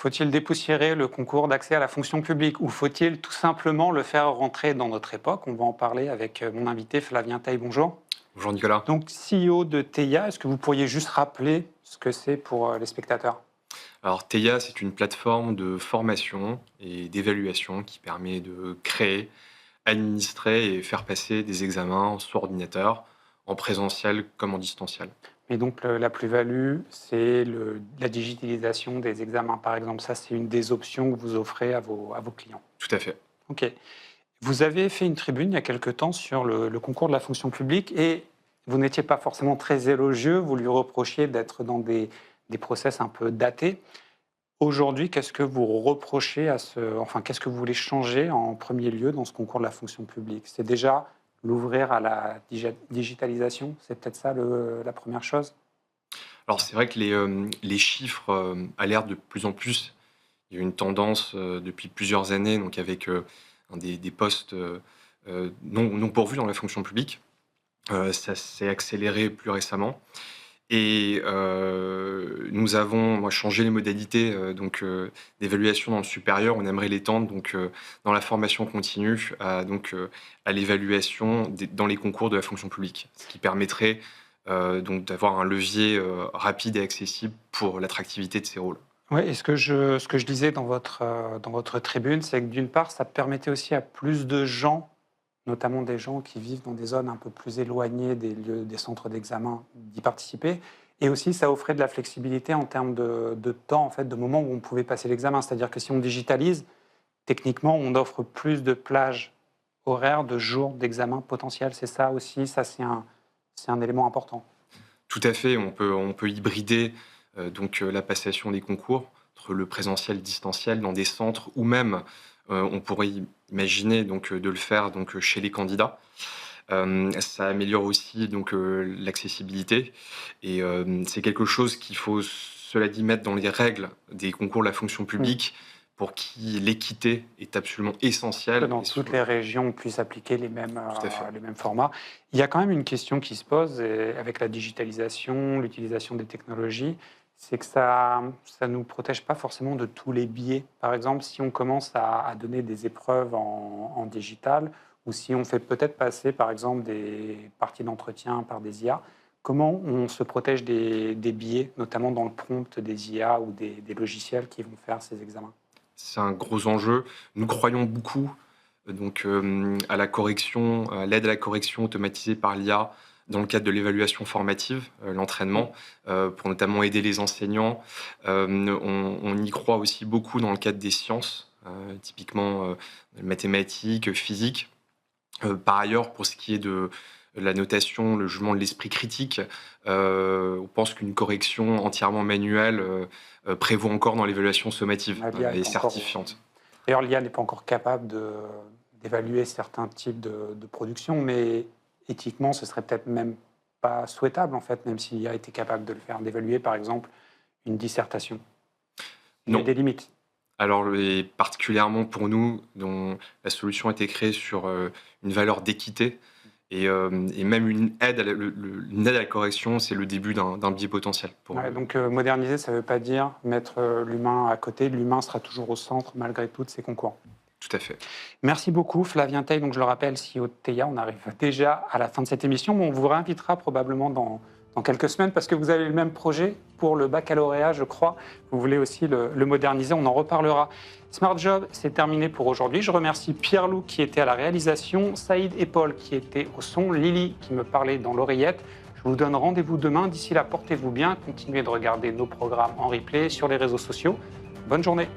Faut-il dépoussiérer le concours d'accès à la fonction publique ou faut-il tout simplement le faire rentrer dans notre époque? On va en parler avec mon invité Flavien Taille. Bonjour. Bonjour Nicolas. Donc, CEO de Teia, est-ce que vous pourriez juste rappeler ce que c'est pour les spectateurs? Alors TEIA, c'est une plateforme de formation et d'évaluation qui permet de créer, administrer et faire passer des examens sur ordinateur, en présentiel comme en distanciel. Et donc, la plus-value, c'est la digitalisation des examens, par exemple. Ça, c'est une des options que vous offrez à vos clients. Tout à fait. OK. Vous avez fait une tribune il y a quelque temps sur le concours de la fonction publique et vous n'étiez pas forcément très élogieux. Vous lui reprochiez d'être dans des process un peu datés. Aujourd'hui, qu'est-ce que vous reprochez enfin, qu'est-ce que vous voulez changer en premier lieu dans ce concours de la fonction publique? C'est déjà l'ouvrir à la digitalisation? C'est peut-être ça la première chose? Alors c'est vrai que les chiffres alertent de plus en plus. Il y a une tendance depuis plusieurs années, donc avec des postes non pourvus dans la fonction publique. Ça s'est accéléré plus récemment. Et nous avons changé les modalités d'évaluation dans le supérieur. On aimerait l'étendre dans la formation continue à l'évaluation dans les concours de la fonction publique, ce qui permettrait d'avoir un levier rapide et accessible pour l'attractivité de ces rôles. Oui, et ce que je disais dans votre tribune, c'est que d'une part, ça permettait aussi à plus de gens, notamment des gens qui vivent dans des zones un peu plus éloignées des centres d'examen, d'y participer. Et aussi, ça offrait de la flexibilité en termes de temps, en fait, de moments où on pouvait passer l'examen. C'est-à-dire que si on digitalise, techniquement, on offre plus de plages horaires, de jours d'examen potentiels. C'est ça aussi, ça c'est un élément important. Tout à fait, on peut hybrider la passation des concours entre le présentiel et le distanciel dans des centres ou même on pourrait imaginer de le faire chez les candidats. Ça améliore aussi l'accessibilité et c'est quelque chose qu'il faut, cela dit, mettre dans les règles des concours de la fonction publique pour qui l'équité est absolument Que essentielle. dans toutes les régions, on puisse appliquer Tout à fait. les mêmes formats. Il y a quand même une question qui se pose avec la digitalisation, l'utilisation des technologies, c'est que ça ne nous protège pas forcément de tous les biais. Par exemple, si on commence à donner des épreuves en digital, ou si on fait peut-être passer, par exemple, des parties d'entretien par des IA, comment on se protège des biais, notamment dans le prompt des IA ou des logiciels qui vont faire ces examens? C'est un gros enjeu. Nous croyons beaucoup à la correction, à l'aide à la correction automatisée par l'IA dans le cadre de l'évaluation formative, l'entraînement, pour notamment aider les enseignants. On y croit aussi beaucoup dans le cadre des sciences, typiquement mathématiques, physique. Par ailleurs, pour ce qui est de la notation, le jugement de l'esprit critique, on pense qu'une correction entièrement manuelle prévaut encore dans l'évaluation sommative L'IA et est encore. certifiante. D'ailleurs, l'IA n'est pas encore capable d'évaluer certains types de production, mais éthiquement, ce serait peut-être même pas souhaitable, en fait, même si l'IA était capable de le faire, d'évaluer, par exemple, une dissertation. Il y a Non. des limites. Alors, et particulièrement pour nous, dont la solution a été créée sur une valeur d'équité et même une aide une aide à la correction, c'est le début d'un biais potentiel. Ouais, donc, moderniser, ça ne veut pas dire mettre l'humain à côté. L'humain sera toujours au centre, malgré tout, de ces concours. Tout à fait. Merci beaucoup, Flavien Taille. Donc, je le rappelle, CEO de Teia, on arrive déjà à la fin de cette émission, mais on vous réinvitera probablement dans quelques semaines parce que vous avez le même projet pour le baccalauréat, je crois. Vous voulez aussi le moderniser, on en reparlera. Smart Job, c'est terminé pour aujourd'hui. Je remercie Pierre-Loup qui était à la réalisation, Saïd et Paul qui étaient au son, Lily qui me parlait dans l'oreillette. Je vous donne rendez-vous demain. D'ici là, portez-vous bien. Continuez de regarder nos programmes en replay sur les réseaux sociaux. Bonne journée.